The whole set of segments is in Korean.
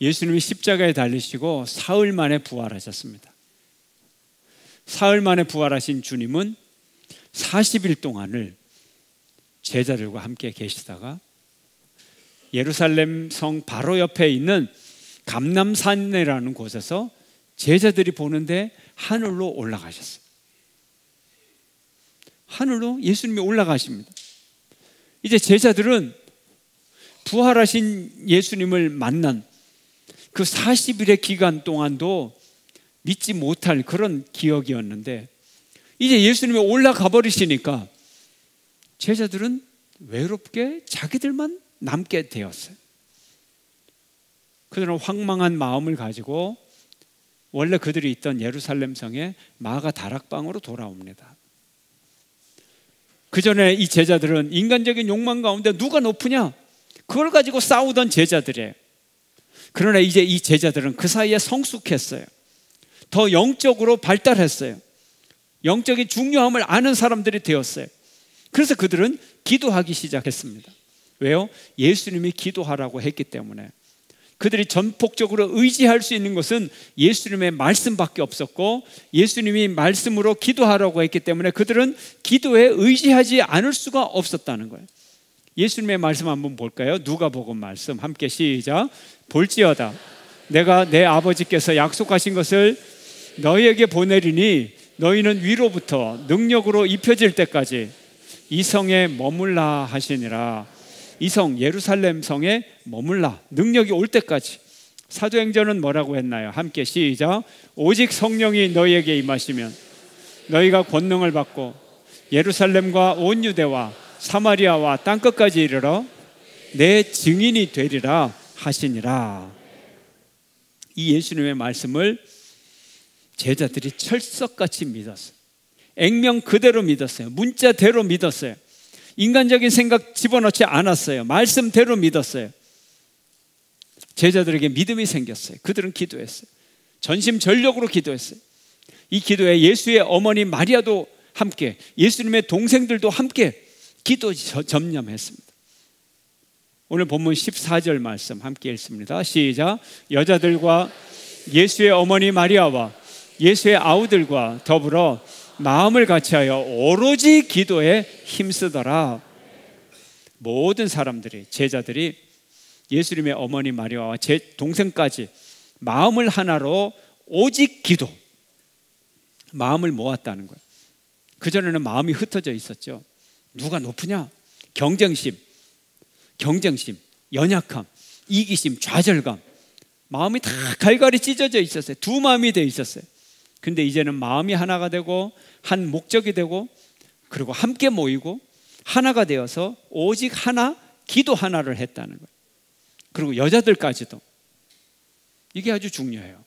예수님이 십자가에 달리시고 사흘 만에 부활하셨습니다. 사흘 만에 부활하신 주님은 40일 동안을 제자들과 함께 계시다가 예루살렘 성 바로 옆에 있는 감람산이라는 곳에서 제자들이 보는데 하늘로 올라가셨어요. 하늘로 예수님이 올라가십니다. 이제 제자들은 부활하신 예수님을 만난 그 40일의 기간 동안도 믿지 못할 그런 기억이었는데, 이제 예수님이 올라가 버리시니까 제자들은 외롭게 자기들만 남게 되었어요. 그들은 황망한 마음을 가지고 원래 그들이 있던 예루살렘 성에 마가 다락방으로 돌아옵니다. 그 전에 이 제자들은 인간적인 욕망 가운데 누가 높으냐, 그걸 가지고 싸우던 제자들이에요. 그러나 이제 이 제자들은 그 사이에 성숙했어요. 더 영적으로 발달했어요. 영적인 중요함을 아는 사람들이 되었어요. 그래서 그들은 기도하기 시작했습니다. 왜요? 예수님이 기도하라고 했기 때문에. 그들이 전폭적으로 의지할 수 있는 것은 예수님의 말씀밖에 없었고, 예수님이 말씀으로 기도하라고 했기 때문에 그들은 기도에 의지하지 않을 수가 없었다는 거예요. 예수님의 말씀 한번 볼까요? 누가복음 말씀 함께 시작. 볼지어다 내가 내 아버지께서 약속하신 것을 너희에게 보내리니 너희는 위로부터 능력으로 입혀질 때까지 이 성에 머물라 하시니라. 이 성 예루살렘 성에 머물라, 능력이 올 때까지. 사도행전은 뭐라고 했나요? 함께 시작. 오직 성령이 너희에게 임하시면 너희가 권능을 받고 예루살렘과 온 유대와 사마리아와 땅끝까지 이르러 내 증인이 되리라 하시니라. 이 예수님의 말씀을 제자들이 철석같이 믿었어요. 액면 그대로 믿었어요. 문자대로 믿었어요. 인간적인 생각 집어넣지 않았어요. 말씀대로 믿었어요. 제자들에게 믿음이 생겼어요. 그들은 기도했어요. 전심전력으로 기도했어요. 이 기도에 예수의 어머니 마리아도 함께, 예수님의 동생들도 함께 기도 점념했습니다. 오늘 본문 14절 말씀 함께 읽습니다. 시작. 여자들과 예수의 어머니 마리아와 예수의 아우들과 더불어 마음을 같이하여 오로지 기도에 힘쓰더라. 모든 사람들이, 제자들이 예수님의 어머니 마리아와 제 동생까지 마음을 하나로 오직 기도, 마음을 모았다는 거예요. 그전에는 마음이 흩어져 있었죠. 누가 높으냐? 경쟁심, 연약함, 이기심, 좌절감, 마음이 다 갈갈이 찢어져 있었어요. 두 마음이 되어 있었어요. 근데 이제는 마음이 하나가 되고 한 목적이 되고, 그리고 함께 모이고 하나가 되어서 오직 하나, 기도 하나를 했다는 거예요. 그리고 여자들까지도. 이게 아주 중요해요.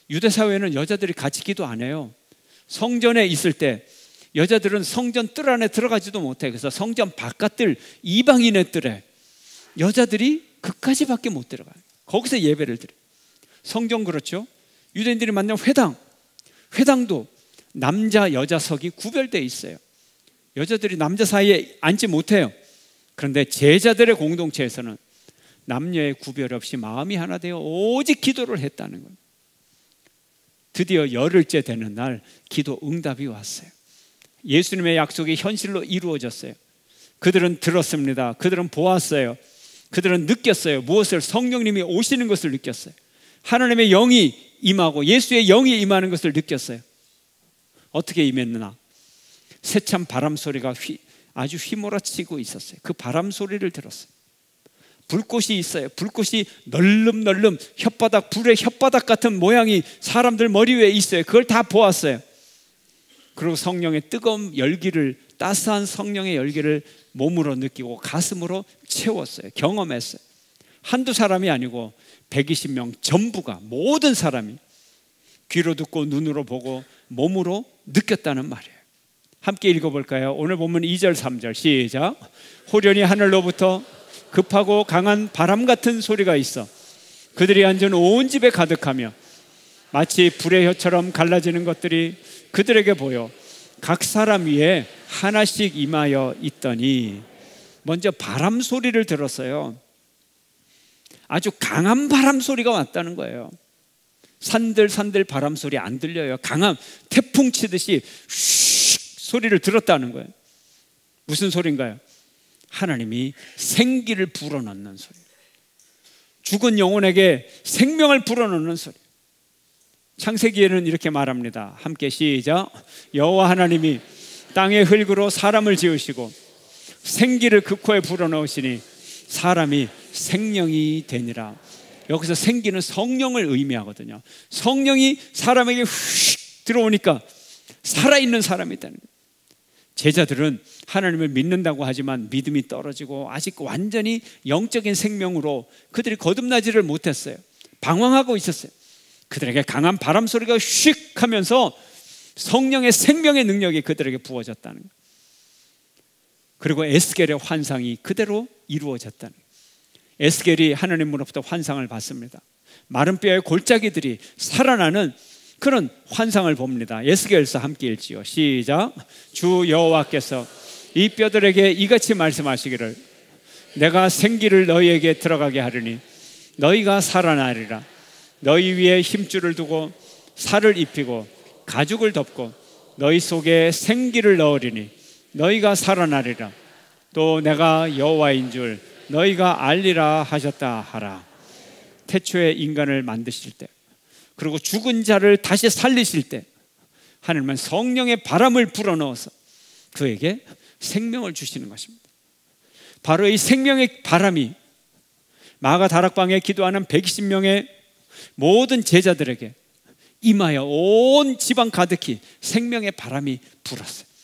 유대 사회는 여자들이 같이 기도 안 해요. 성전에 있을 때 여자들은 성전 뜰 안에 들어가지도 못해. 그래서 성전 바깥들, 이방인의 뜰에 여자들이 그까지밖에 못 들어가요. 거기서 예배를 드려요. 성전, 그렇죠? 유대인들이 만난 회당도 남자 여자석이 구별되어 있어요. 여자들이 남자 사이에 앉지 못해요. 그런데 제자들의 공동체에서는 남녀의 구별 없이 마음이 하나 되어 오직 기도를 했다는 거예요. 드디어 열흘째 되는 날 기도 응답이 왔어요. 예수님의 약속이 현실로 이루어졌어요. 그들은 들었습니다. 그들은 보았어요. 그들은 느꼈어요. 무엇을? 성령님이 오시는 것을 느꼈어요. 하나님의 영이 임하고 예수의 영이 임하는 것을 느꼈어요. 어떻게 임했나? 세찬 바람 소리가 아주 휘몰아치고 있었어요. 그 바람 소리를 들었어요. 불꽃이 있어요. 불꽃이 널름널름 혓바닥, 불의 혓바닥 같은 모양이 사람들 머리 위에 있어요. 그걸 다 보았어요. 그리고 성령의 뜨거운 열기를, 따스한 성령의 열기를 몸으로 느끼고 가슴으로 채웠어요. 경험했어요. 한두 사람이 아니고 120명 전부가, 모든 사람이 귀로 듣고 눈으로 보고 몸으로 느꼈다는 말이에요. 함께 읽어볼까요? 오늘 본문 2절 3절 시작. 호련히 하늘로부터 급하고 강한 바람 같은 소리가 있어 그들이 앉은 온 집에 가득하며 마치 불의 혀처럼 갈라지는 것들이 그들에게 보여 각 사람 위에 하나씩 임하여 있더니. 먼저 바람 소리를 들었어요. 아주 강한 바람 소리가 왔다는 거예요. 산들산들 바람 소리 안 들려요. 강한 태풍 치듯이 슉 소리를 들었다는 거예요. 무슨 소리인가요? 하나님이 생기를 불어넣는 소리, 죽은 영혼에게 생명을 불어넣는 소리. 창세기에는 이렇게 말합니다. 함께 시작. 여호와 하나님이 땅의 흙으로 사람을 지으시고 생기를 그 코에 불어넣으시니 사람이 생명이 되니라. 여기서 생기는 성령을 의미하거든요. 성령이 사람에게 휙 들어오니까 살아있는 사람이 있다는 거예요. 제자들은 하나님을 믿는다고 하지만 믿음이 떨어지고 아직 완전히 영적인 생명으로 그들이 거듭나지를 못했어요. 방황하고 있었어요. 그들에게 강한 바람 소리가 휙 하면서 성령의 생명의 능력이 그들에게 부어졌다는 거예요. 그리고 에스겔의 환상이 그대로 이루어졌다는 거예요. 에스겔이 하나님으로부터 환상을 받습니다. 마른 뼈의 골짜기들이 살아나는 그런 환상을 봅니다. 에스겔서 함께 읽지요. 시작. 주 여호와께서 이 뼈들에게 이같이 말씀하시기를 내가 생기를 너희에게 들어가게 하리니 너희가 살아나리라. 너희 위에 힘줄을 두고 살을 입히고 가죽을 덮고 너희 속에 생기를 넣으리니 너희가 살아나리라. 또 내가 여호와인 줄 너희가 알리라 하셨다 하라. 태초에 인간을 만드실 때, 그리고 죽은 자를 다시 살리실 때 하나님은 성령의 바람을 불어넣어서 그에게 생명을 주시는 것입니다. 바로 이 생명의 바람이 마가 다락방에 기도하는 120명의 모든 제자들에게 임하여 온 지방 가득히 생명의 바람이 불었어요.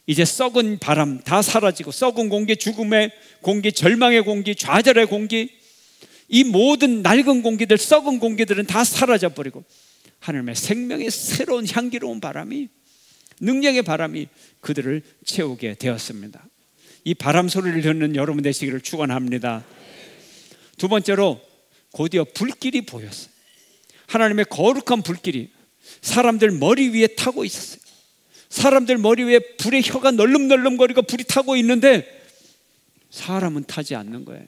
이제 썩은 바람 다 사라지고 썩은 공기, 죽음의 공기, 절망의 공기, 좌절의 공기, 이 모든 낡은 공기들, 썩은 공기들은 다 사라져버리고 하나님의 생명의 새로운 향기로운 바람이, 능력의 바람이 그들을 채우게 되었습니다. 이 바람 소리를 듣는 여러분 되시기를 축원합니다. 두 번째로 곧이어 불길이 보였어요. 하나님의 거룩한 불길이 사람들 머리 위에 타고 있었어요. 사람들 머리 위에 불의 혀가 널름널름거리고 불이 타고 있는데 사람은 타지 않는 거예요.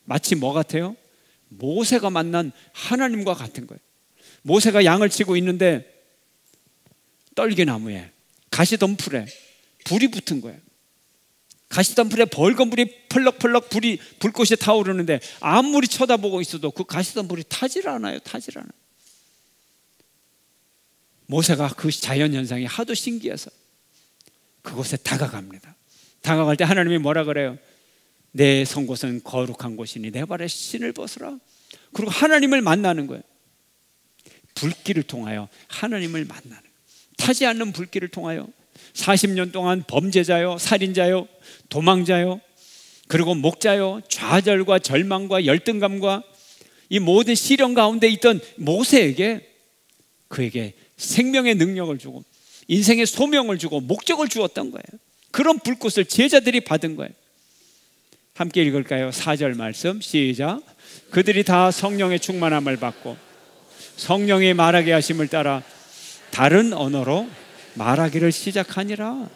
마치 뭐 같아요? 모세가 만난 하나님과 같은 거예요. 모세가 양을 치고 있는데 떨기나무에 가시덤불에 불이 붙은 거예요. 가시덤불에 벌건 불이 펄럭펄럭 불꽃이 타오르는데 아무리 쳐다보고 있어도 그 가시덤불이 타질 않아요. 타질 않아요. 모세가 그 자연현상이 하도 신기해서 그곳에 다가갑니다. 다가갈 때 하나님이 뭐라 그래요? 내 선 곳은 거룩한 곳이니 내 발에 신을 벗으라. 그리고 하나님을 만나는 거예요. 불길을 통하여 하나님을 만나는 거예요. 타지 않는 불길을 통하여 40년 동안 범죄자요, 살인자요, 도망자요, 그리고 목자요, 좌절과 절망과 열등감과 이 모든 시련 가운데 있던 모세에게, 그에게 생명의 능력을 주고 인생의 소명을 주고 목적을 주었던 거예요. 그런 불꽃을 제자들이 받은 거예요. 함께 읽을까요? 4절 말씀 시작. 그들이 다 성령의 충만함을 받고 성령이 말하게 하심을 따라 다른 언어로 말하기를 시작하니라.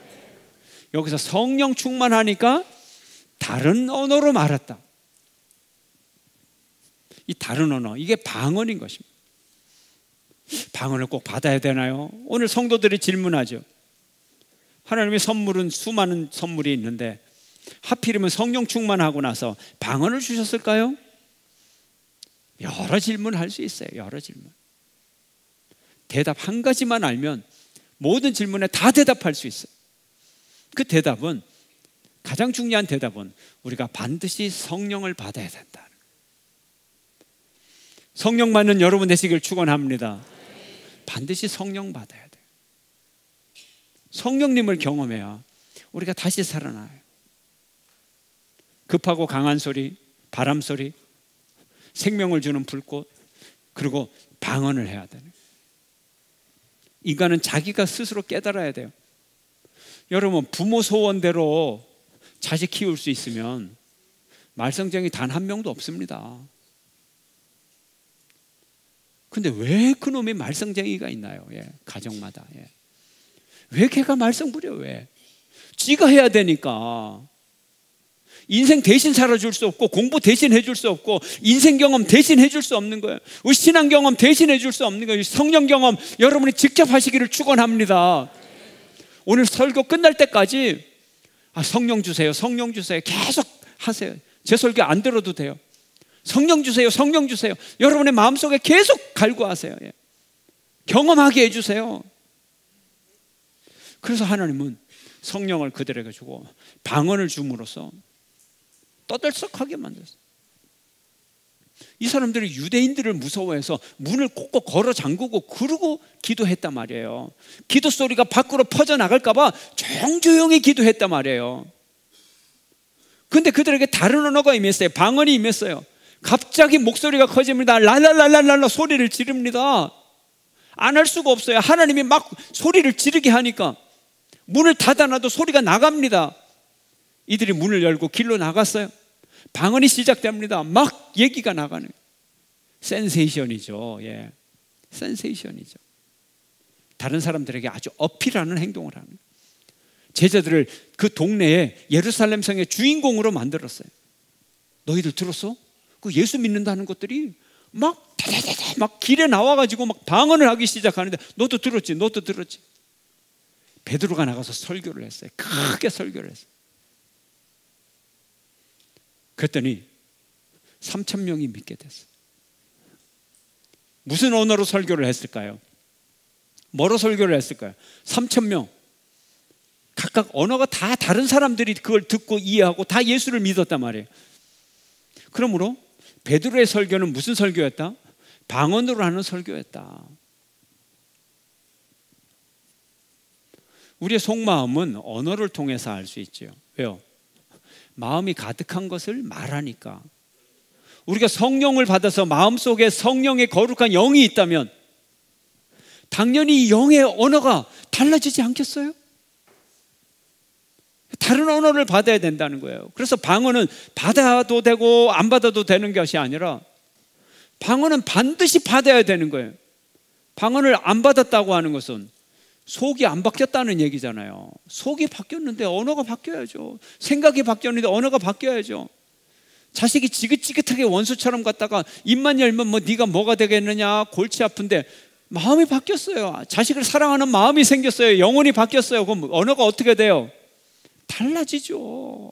여기서 성령 충만하니까 다른 언어로 말했다. 이 다른 언어, 이게 방언인 것입니다. 방언을 꼭 받아야 되나요? 오늘 성도들이 질문하죠. 하나님의 선물은 수많은 선물이 있는데 하필이면 성령 충만하고 나서 방언을 주셨을까요? 여러 질문할 수 있어요. 여러 질문. 대답 한 가지만 알면 모든 질문에 다 대답할 수 있어요. 그 대답은, 가장 중요한 대답은 우리가 반드시 성령을 받아야 된다. 성령 받는 여러분 되시길 축원합니다. 반드시 성령 받아야 돼요. 성령님을 경험해야 우리가 다시 살아나요. 급하고 강한 소리, 바람 소리, 생명을 주는 불꽃, 그리고 방언을 해야 되는 거예요. 인간은 자기가 스스로 깨달아야 돼요. 여러분, 부모 소원대로 자식 키울 수 있으면 말썽쟁이 단 한 명도 없습니다. 근데 왜 그놈의 말썽쟁이가 있나요? 예, 가정마다. 예. 왜 걔가 말썽 부려? 왜? 지가 해야 되니까. 인생 대신 살아줄 수 없고, 공부 대신 해줄 수 없고, 인생 경험 대신 해줄 수 없는 거예요. 우리 신앙 경험 대신 해줄 수 없는 거예요. 성령 경험 여러분이 직접 하시기를 축원합니다. 오늘 설교 끝날 때까지 성령 주세요, 성령 주세요 계속 하세요. 제 설교 안 들어도 돼요. 성령 주세요, 성령 주세요. 여러분의 마음속에 계속 갈구하세요. 경험하게 해주세요. 그래서 하나님은 성령을 그들에게 주고 방언을 줌으로써 떠들썩하게 만들었어요. 이 사람들이 유대인들을 무서워해서 문을 꼭꼭 걸어 잠그고 그러고 기도했단 말이에요. 기도 소리가 밖으로 퍼져나갈까 봐 정조용히 기도했단 말이에요. 근데 그들에게 다른 언어가 임했어요. 방언이 임했어요. 갑자기 목소리가 커집니다. 랄랄랄랄랄라 소리를 지릅니다. 안 할 수가 없어요. 하나님이 막 소리를 지르게 하니까 문을 닫아놔도 소리가 나갑니다. 이들이 문을 열고 길로 나갔어요. 방언이 시작됩니다. 막 얘기가 나가는 센세이션이죠. 예, 센세이션이죠. 다른 사람들에게 아주 어필하는 행동을 하는, 제자들을 그 동네에 예루살렘 성의 주인공으로 만들었어요. 너희들 들었어? 그 예수 믿는다는 것들이 막 다다다다 막 길에 나와가지고 막 방언을 하기 시작하는데, 너도 들었지? 너도 들었지? 베드로가 나가서 설교를 했어요. 크게 설교를 했어요. 그랬더니 3,000명이 믿게 됐어요. 무슨 언어로 설교를 했을까요? 뭐로 설교를 했을까요? 3,000명 각각 언어가 다 다른 사람들이 그걸 듣고 이해하고 다 예수를 믿었단 말이에요. 그러므로 베드로의 설교는 무슨 설교였다? 방언으로 하는 설교였다. 우리의 속마음은 언어를 통해서 알 수 있죠. 왜요? 마음이 가득한 것을 말하니까. 우리가 성령을 받아서 마음속에 성령의 거룩한 영이 있다면 당연히 영의 언어가 달라지지 않겠어요? 다른 언어를 받아야 된다는 거예요. 그래서 방언은 받아도 되고 안 받아도 되는 것이 아니라 방언은 반드시 받아야 되는 거예요. 방언을 안 받았다고 하는 것은 속이 안 바뀌었다는 얘기잖아요. 속이 바뀌었는데 언어가 바뀌어야죠. 생각이 바뀌었는데 언어가 바뀌어야죠. 자식이 지긋지긋하게 원수처럼 갔다가 입만 열면 뭐 네가 뭐가 되겠느냐, 골치 아픈데 마음이 바뀌었어요. 자식을 사랑하는 마음이 생겼어요. 영혼이 바뀌었어요. 그럼 언어가 어떻게 돼요? 달라지죠.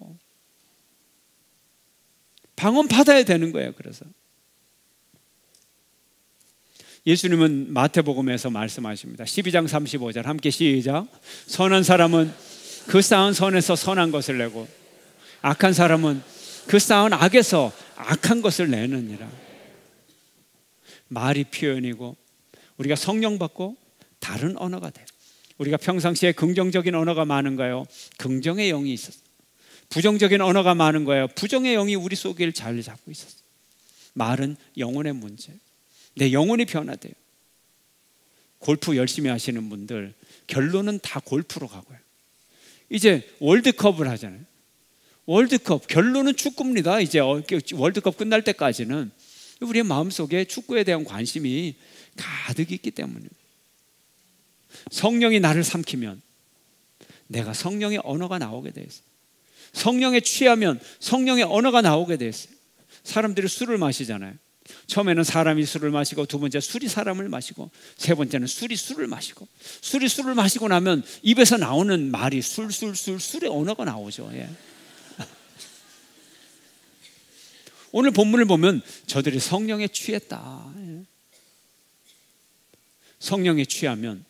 방언 받아야 되는 거예요. 그래서 예수님은 마태복음에서 말씀하십니다. 12장 35절 함께 시작. 선한 사람은 그 쌓은 선에서 선한 것을 내고 악한 사람은 그 쌓은 악에서 악한 것을 내느니라. 말이 표현이고 우리가 성령 받고 다른 언어가 돼요. 우리가 평상시에 긍정적인 언어가 많은가요? 긍정의 영이 있었어요. 부정적인 언어가 많은 거예요. 부정의 영이 우리 속에 자리 잡고 있었어요. 말은 영혼의 문제. 내 영혼이 변화돼요. 골프 열심히 하시는 분들 결론은 다 골프로 가고요. 이제 월드컵을 하잖아요. 월드컵 결론은 축구입니다. 이제 월드컵 끝날 때까지는 우리의 마음속에 축구에 대한 관심이 가득 있기 때문에 성령이 나를 삼키면 내가 성령의 언어가 나오게 돼 있어요. 성령에 취하면 성령의 언어가 나오게 돼 있어요. 사람들이 술을 마시잖아요. 처음에는 사람이 술을 마시고, 두 번째 술이 사람을 마시고, 세 번째는 술이 술을 마시고, 술이 술을 마시고 나면 입에서 나오는 말이 술의 언어가 나오죠. 예. 오늘 본문을 보면 저들이 성령에 취했다. 예. 성령에 취하면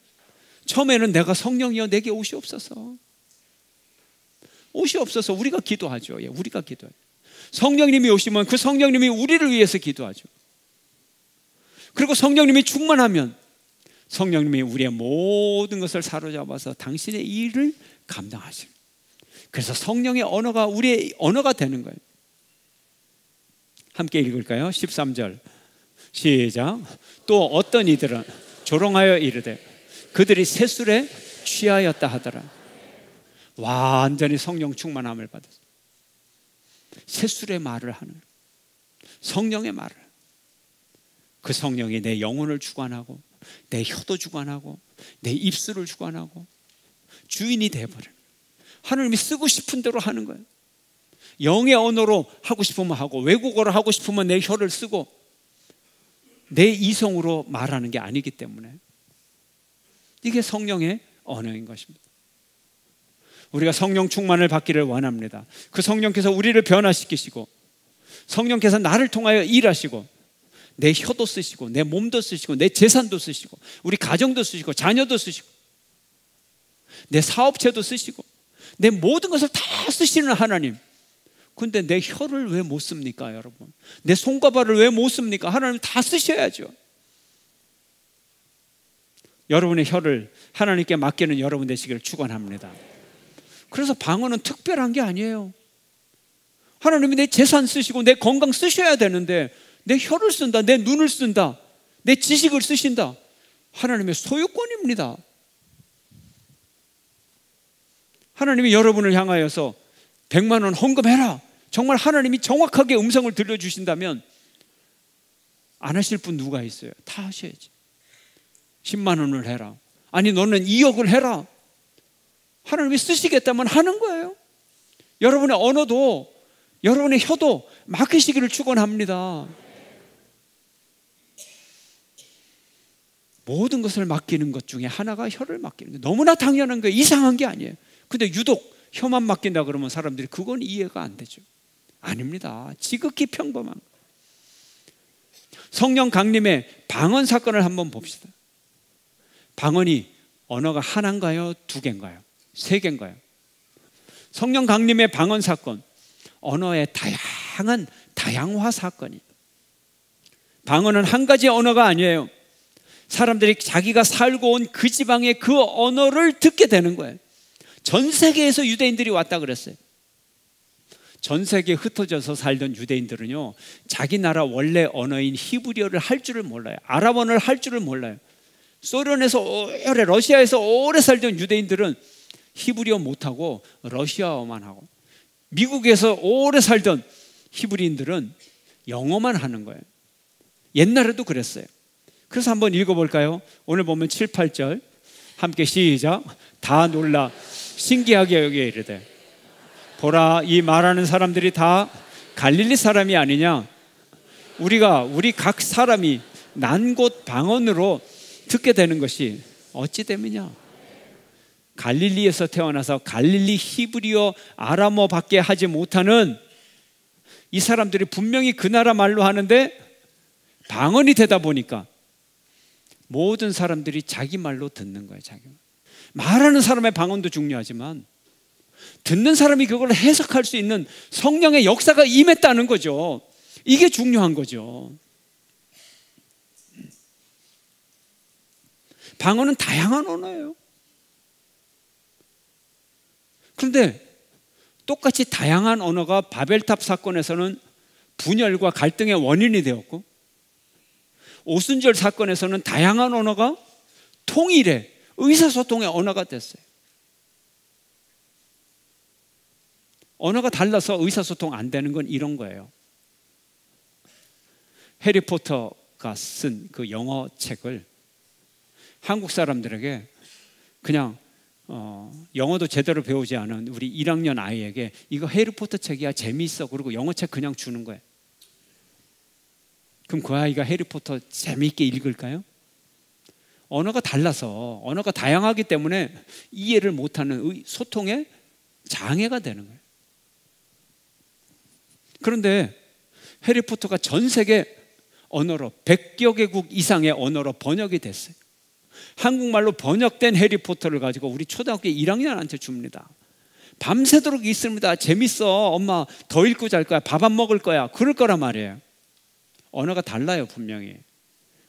처음에는 내가 성령이여 내게 옷이 없어서, 옷이 없어서 우리가 기도하죠. 예, 우리가 기도하죠. 성령님이 오시면 그 성령님이 우리를 위해서 기도하죠. 그리고 성령님이 충만하면 성령님이 우리의 모든 것을 사로잡아서 당신의 일을 감당하시는, 그래서 성령의 언어가 우리의 언어가 되는 거예요. 함께 읽을까요? 13절 시작. 또 어떤 이들은 조롱하여 이르되 그들이 새술에 취하였다 하더라. 완전히 성령 충만함을 받았어요. 새술의 말을 하는, 성령의 말을, 그 성령이 내 영혼을 주관하고 내 혀도 주관하고 내 입술을 주관하고 주인이 되어버려요. 하나님이 쓰고 싶은 대로 하는 거예요. 영의 언어로 하고 싶으면 하고 외국어로 하고 싶으면 내 혀를 쓰고 내 이성으로 말하는 게 아니기 때문에 이게 성령의 언어인 것입니다. 우리가 성령 충만을 받기를 원합니다. 그 성령께서 우리를 변화시키시고 성령께서 나를 통하여 일하시고 내 혀도 쓰시고 내 몸도 쓰시고 내 재산도 쓰시고 우리 가정도 쓰시고 자녀도 쓰시고 내 사업체도 쓰시고 내 모든 것을 다 쓰시는 하나님. 근데 내 혀를 왜 못 씁니까, 여러분? 내 손과 발을 왜 못 씁니까? 하나님 다 쓰셔야죠. 여러분의 혀를 하나님께 맡기는 여러분 되시기를 축원합니다. 그래서 방언은 특별한 게 아니에요. 하나님이 내 재산 쓰시고 내 건강 쓰셔야 되는데 내 혀를 쓴다, 내 눈을 쓴다, 내 지식을 쓰신다. 하나님의 소유권입니다. 하나님이 여러분을 향하여서 100만 원 헌금해라. 정말 하나님이 정확하게 음성을 들려주신다면 안 하실 분 누가 있어요? 다 하셔야지. 10만 원을 해라. 아니 너는 2억을 해라. 하나님이 쓰시겠다면 하는 거예요. 여러분의 언어도 여러분의 혀도 맡기시기를 축원합니다. 모든 것을 맡기는 것 중에 하나가 혀를 맡기는 거예요. 너무나 당연한 거예요. 이상한 게 아니에요. 근데 유독 혀만 맡긴다 그러면 사람들이 그건 이해가 안 되죠. 아닙니다. 지극히 평범한 거예요. 성령 강림의 방언 사건을 한번 봅시다. 방언이 언어가 하나인가요? 두 개인가요? 세 개인가요? 성령 강림의 방언 사건, 언어의 다양화 사건이. 방언은 한 가지 언어가 아니에요. 사람들이 자기가 살고 온 그 지방의 그 언어를 듣게 되는 거예요. 전 세계에서 유대인들이 왔다 그랬어요. 전 세계에 흩어져서 살던 유대인들은요, 자기 나라 원래 언어인 히브리어를 할 줄을 몰라요. 아랍어를 할 줄을 몰라요. 소련에서 오래, 러시아에서 오래 살던 유대인들은 히브리어 못하고 러시아어만 하고, 미국에서 오래 살던 히브리인들은 영어만 하는 거예요. 옛날에도 그랬어요. 그래서 한번 읽어볼까요? 오늘 보면 7, 8절 함께 시작. 다 놀라 신기하게 여기에 이르되 보라, 이 말하는 사람들이 다 갈릴리 사람이 아니냐? 우리 각 사람이 난 곳 방언으로 듣게 되는 것이 어찌 됨이냐? 갈릴리에서 태어나서 갈릴리 히브리어 아람어밖에 하지 못하는 이 사람들이 분명히 그 나라 말로 하는데 방언이 되다 보니까 모든 사람들이 자기 말로 듣는 거예요. 자기 말하는 사람의 방언도 중요하지만 듣는 사람이 그걸 해석할 수 있는 성령의 역사가 임했다는 거죠. 이게 중요한 거죠. 방언은 다양한 언어예요. 그런데 똑같이 다양한 언어가 바벨탑 사건에서는 분열과 갈등의 원인이 되었고, 오순절 사건에서는 다양한 언어가 통일의 의사소통의 언어가 됐어요. 언어가 달라서 의사소통 안 되는 건 이런 거예요. 해리포터가 쓴 그 영어 책을 한국 사람들에게 그냥 영어도 제대로 배우지 않은 우리 1학년 아이에게 이거 해리포터 책이야, 재미있어, 그리고 영어 책 그냥 주는 거예요. 그럼 그 아이가 해리포터 재미있게 읽을까요? 언어가 달라서, 언어가 다양하기 때문에 이해를 못하는 소통의 장애가 되는 거예요. 그런데 해리포터가 전 세계 언어로 100여 개국 이상의 언어로 번역이 됐어요. 한국말로 번역된 해리포터를 가지고 우리 초등학교 1학년한테 줍니다. 밤새도록 있습니다. 재밌어, 엄마 더 읽고 잘 거야, 밥 안 먹을 거야, 그럴 거란 말이에요. 언어가 달라요, 분명히.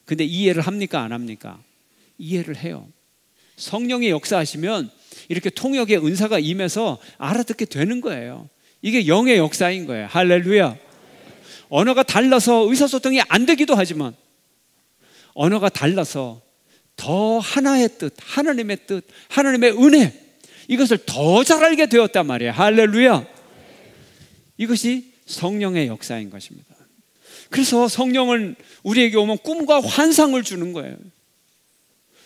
근데 이해를 합니까, 안 합니까? 이해를 해요. 성령이 역사하시면 이렇게 통역의 은사가 임해서 알아듣게 되는 거예요. 이게 영의 역사인 거예요. 할렐루야. 언어가 달라서 의사소통이 안 되기도 하지만 언어가 달라서 더 하나의 뜻, 하나님의 뜻, 하나님의 은혜, 이것을 더 잘 알게 되었단 말이에요. 할렐루야. 이것이 성령의 역사인 것입니다. 그래서 성령은 우리에게 오면 꿈과 환상을 주는 거예요.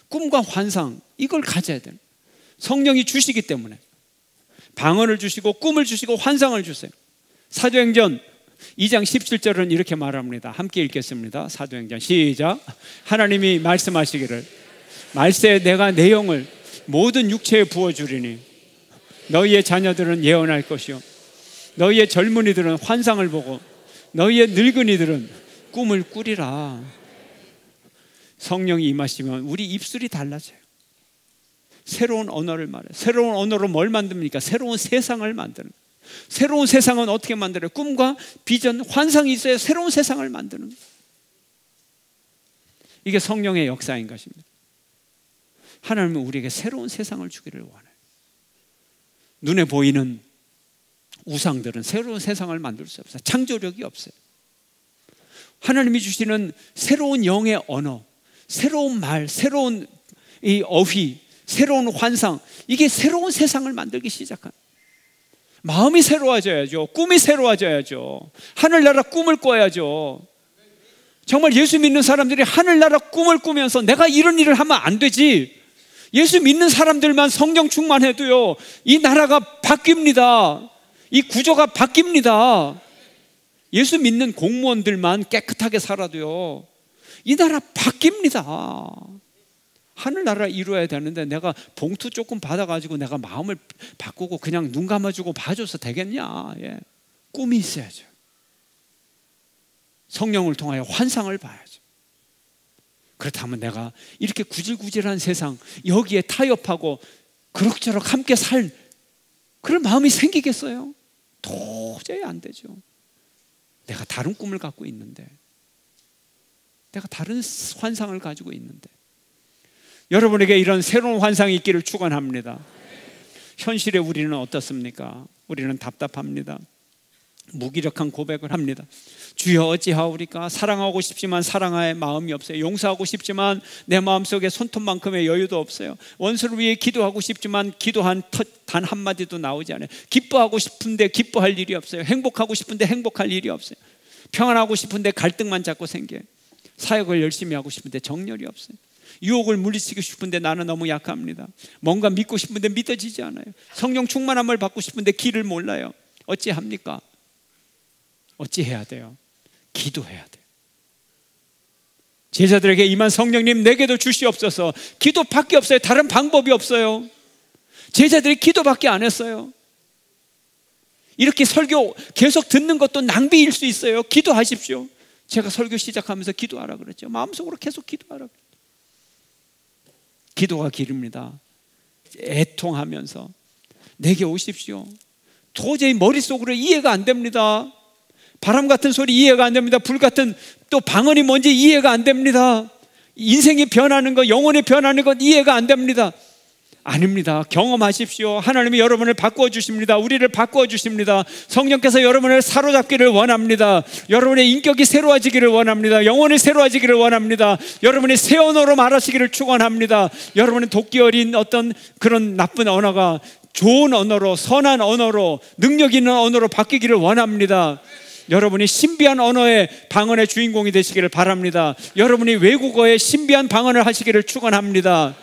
꿈과 환상, 이걸 가져야 돼요. 성령이 주시기 때문에 방언을 주시고 꿈을 주시고 환상을 주세요. 사도행전 2장 17절은 이렇게 말합니다. 함께 읽겠습니다. 사도행전 시작. 하나님이 말씀하시기를 말세 내가 내 영을 모든 육체에 부어주리니 너희의 자녀들은 예언할 것이요 너희의 젊은이들은 환상을 보고 너희의 늙은이들은 꿈을 꾸리라. 성령이 임하시면 우리 입술이 달라져요. 새로운 언어를 말해요. 새로운 언어로 뭘 만듭니까? 새로운 세상을 만드는 거예요. 새로운 세상은 어떻게 만들어요? 꿈과 비전, 환상이 있어야 새로운 세상을 만드는 거예요. 이게 성령의 역사인 것입니다. 하나님은 우리에게 새로운 세상을 주기를 원해요. 눈에 보이는 우상들은 새로운 세상을 만들 수 없어요. 창조력이 없어요. 하나님이 주시는 새로운 영의 언어, 새로운 말, 새로운 이 어휘, 새로운 환상, 이게 새로운 세상을 만들기 시작한. 마음이 새로워져야죠. 꿈이 새로워져야죠. 하늘나라 꿈을 꿔야죠. 정말 예수 믿는 사람들이 하늘나라 꿈을 꾸면서 내가 이런 일을 하면 안 되지. 예수 믿는 사람들만 성령 충만해도요, 이 나라가 바뀝니다. 이 구조가 바뀝니다. 예수 믿는 공무원들만 깨끗하게 살아도요, 이 나라 바뀝니다. 하늘나라 이루어야 되는데 내가 봉투 조금 받아가지고 내가 마음을 바꾸고 그냥 눈 감아주고 봐줘서 되겠냐? 예. 꿈이 있어야죠. 성령을 통하여 환상을 봐야죠. 그렇다면 내가 이렇게 구질구질한 세상 여기에 타협하고 그럭저럭 함께 살 그런 마음이 생기겠어요? 도저히 안 되죠. 내가 다른 꿈을 갖고 있는데, 내가 다른 환상을 가지고 있는데. 여러분에게 이런 새로운 환상이 있기를 축원합니다. 현실에 우리는 어떻습니까? 우리는 답답합니다. 무기력한 고백을 합니다. 주여 어찌하오리까? 사랑하고 싶지만 사랑할 마음이 없어요. 용서하고 싶지만 내 마음속에 손톱만큼의 여유도 없어요. 원수를 위해 기도하고 싶지만 기도한 단 한마디도 나오지 않아요. 기뻐하고 싶은데 기뻐할 일이 없어요. 행복하고 싶은데 행복할 일이 없어요. 평안하고 싶은데 갈등만 자꾸 생겨요. 사역을 열심히 하고 싶은데 정열이 없어요. 유혹을 물리치고 싶은데 나는 너무 약합니다. 뭔가 믿고 싶은데 믿어지지 않아요. 성령 충만함을 받고 싶은데 길을 몰라요. 어찌합니까? 어찌해야 돼요? 기도해야 돼요. 제자들에게 임한 성령님 내게도 주시옵소서. 기도밖에 없어요. 다른 방법이 없어요. 제자들이 기도밖에 안 했어요. 이렇게 설교 계속 듣는 것도 낭비일 수 있어요. 기도하십시오. 제가 설교 시작하면서 기도하라 그랬죠. 마음속으로 계속 기도하라 그랬죠. 기도가 길입니다. 애통하면서 내게 오십시오. 도저히 머릿속으로 이해가 안 됩니다. 바람 같은 소리 이해가 안 됩니다. 불 같은 또 방언이 뭔지 이해가 안 됩니다. 인생이 변하는 것, 영혼이 변하는 것 이해가 안 됩니다. 아닙니다. 경험하십시오. 하나님이 여러분을 바꾸어 주십니다. 우리를 바꾸어 주십니다. 성령께서 여러분을 사로잡기를 원합니다. 여러분의 인격이 새로워지기를 원합니다. 영혼이 새로워지기를 원합니다. 여러분이 새 언어로 말하시기를 축원합니다. 여러분의 도끼 어린 어떤 그런 나쁜 언어가 좋은 언어로, 선한 언어로, 능력 있는 언어로 바뀌기를 원합니다. 여러분이 신비한 언어의 방언의 주인공이 되시기를 바랍니다. 여러분이 외국어의 신비한 방언을 하시기를 축원합니다.